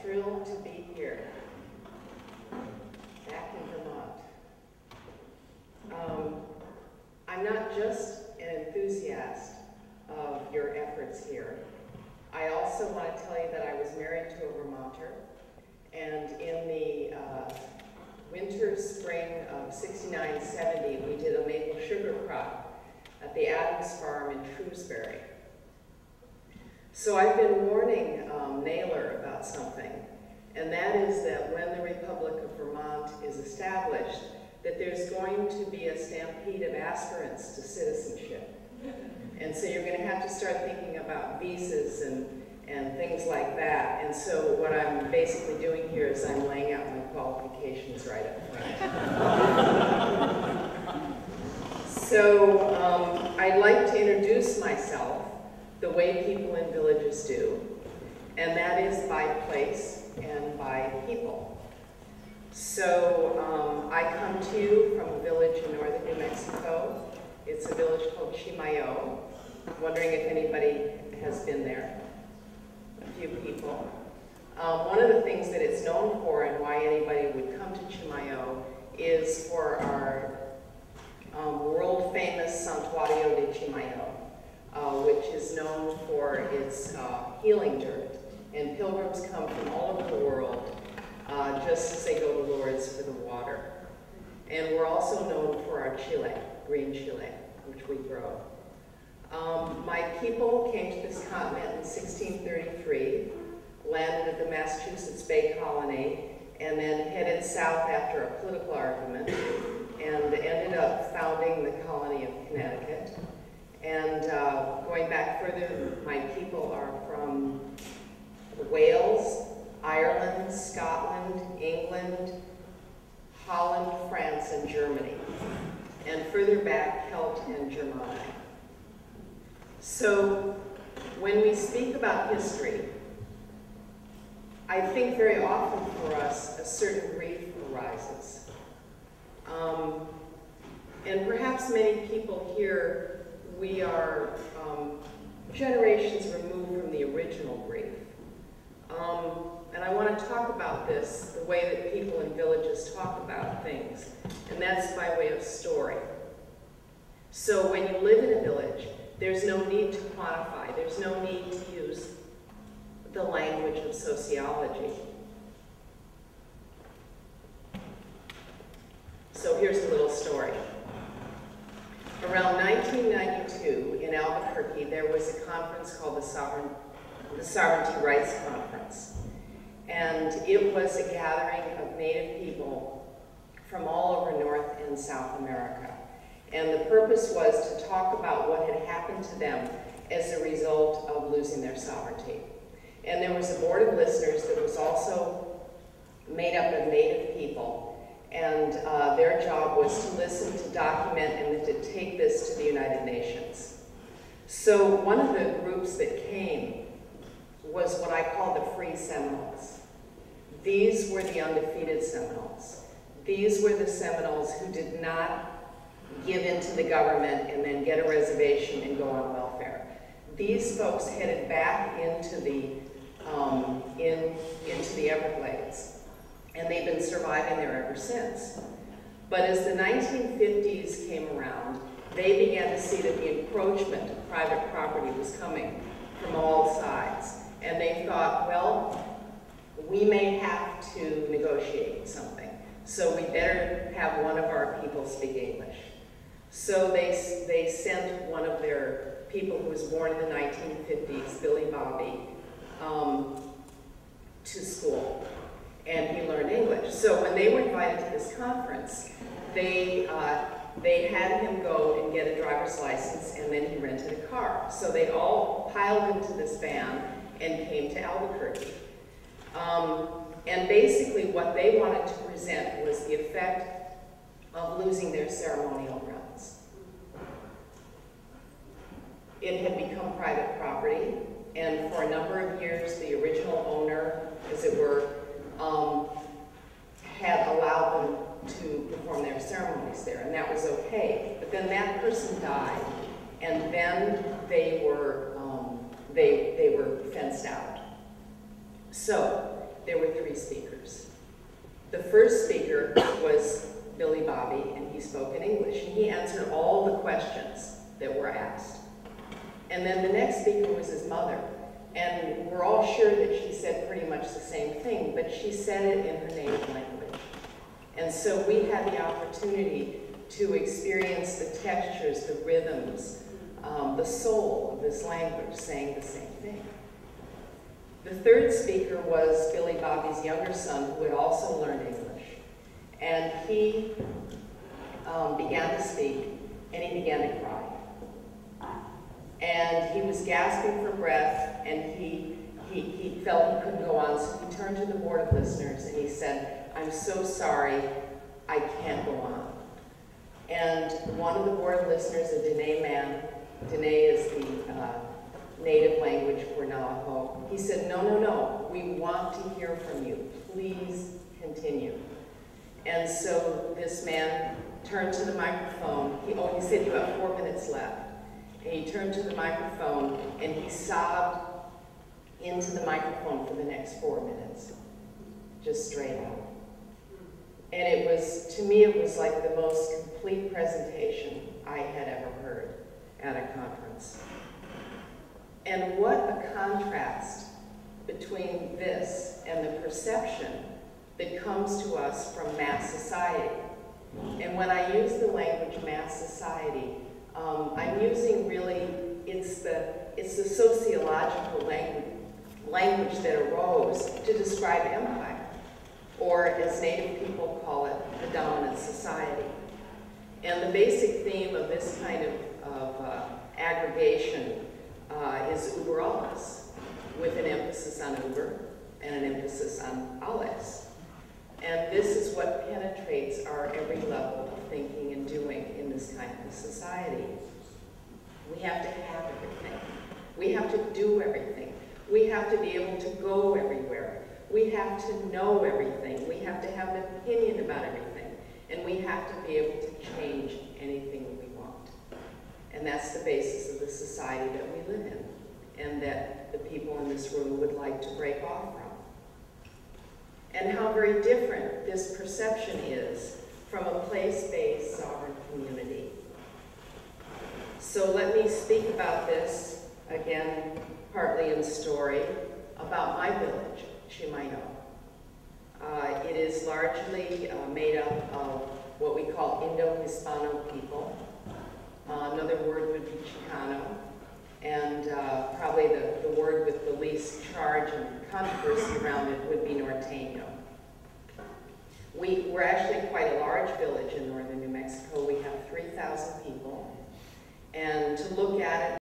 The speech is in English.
thrilled to be here, back in Vermont. I'm not just an enthusiast of your efforts here. I also want to tell you that I was married to a Vermonter, and in the winter, spring of '69-70, we did a maple sugar crop at the Adams Farm in Shrewsbury. So I've been warning Naylor about something, and that is that when the Republic of Vermont is established, that there's going to be a stampede of aspirants to citizenship. And so you're going to have to start thinking about visas and things like that. And so what I'm basically doing here is I'm laying out my qualifications right up front. So I'd like to introduce myself the way people in villages do, and that is by place and by people. So I come to you from a village in northern New Mexico. It's a village called Chimayo. Wondering if anybody has been there. A few people. One of the things that it's known for and why anybody would come to Chimayo is for our world-famous Santuario de Chimayo, which is known for its healing dirt. And pilgrims come from all over the world just as they go to Lourdes for the water. And we're also known for our chile, green chile, which we grow. My people came to this continent in 1633, landed at the Massachusetts Bay Colony, and then headed south after a political argument, and ended up founding the colony of Connecticut. And going back further, my people are from Wales, Ireland, Scotland, England, Holland, France, and Germany. And further back, Celt and Germani. So when we speak about history, I think very often for us a certain grief arises. And perhaps many people here, we are generations removed from the original grief. And I want to talk about this, the way that people in villages talk about things, and that's by way of story. So when you live in a village, there's no need to quantify, there's no need to use the language of sociology. So here's a little story. Around 1992 in Albuquerque, there was a conference called the Sovereignty Rights Conference. And it was a gathering of Native people from all over North and South America. And the purpose was to talk about what had happened to them as a result of losing their sovereignty. And there was a board of listeners that was also made up of Native people. And their job was to listen, to document, and to take this to the United Nations. So one of the groups that came was what I call the Free Seminoles. These were the undefeated Seminoles. These were the Seminoles who did not give in to the government and then get a reservation and go on welfare. These folks headed back into the Everglades, and they've been surviving there ever since. But as the 1950s came around, they began to see that the encroachment of private property was coming from all sides. And they thought, well, we may have to negotiate something. So we better have one of our people speak English. So they sent one of their people who was born in the 1950s, Billy Bobby, to school. And he learned English. So when they were invited to this conference, they had him go and get a driver's license, and then he rented a car. So they all piled into this van and came to Albuquerque. And basically what they wanted to present was the effect of losing their ceremonial grounds. It had become private property, and for a number of years the original owner, as it were, had allowed them to perform their ceremonies there, and that was okay. But then that person died, and then they were fenced out. So there were 3 speakers. The first speaker was Billy Bobby, and he spoke in English, and he answered all the questions that were asked. And then the next speaker was his mother, and we're all sure that she said pretty much the same thing, but she said it in her native language. And so we had the opportunity to experience the textures, the rhythms, the soul of this language saying the same thing. The third speaker was Billy Bobby's younger son, who had also learned English. And he began to speak, and he began to cry. And he was gasping for breath, and he felt he couldn't go on, so he turned to the board of listeners, and he said, "I'm so sorry, I can't go on." And one of the board listeners, a Dene man, Dene is the native language for Navajo, he said, no, we want to hear from you. Please continue. And so this man turned to the microphone. He said, "You have 4 minutes left." And he turned to the microphone, and he sobbed into the microphone for the next 4 minutes, just straight out. And it was, to me, it was like the most complete presentation I had ever heard at a conference. And what a contrast between this and the perception that comes to us from mass society. And when I use the language mass society, I'm using really, it's the sociological language that arose to describe empire, or as Native people call it, the dominant society. And the basic theme of this kind of aggregation is uber alles, with an emphasis on uber and an emphasis on alles. And this is what penetrates our every level of thinking and doing in this kind of society. We have to have everything. We have to do everything. We have to be able to go everywhere. We have to know everything. We have to have an opinion about everything. And we have to be able to change anything we want. And that's the basis of the society that we live in, and that the people in this room would like to break off from. And how very different this perception is from a place-based sovereign community. So let me speak about this, again, partly in story, about my village, Chimayo. It is largely made up of what we call Indo-Hispano people. Another word would be Chicano, and probably the word with the least charge and controversy around it would be Norteño. We're actually quite a large village in northern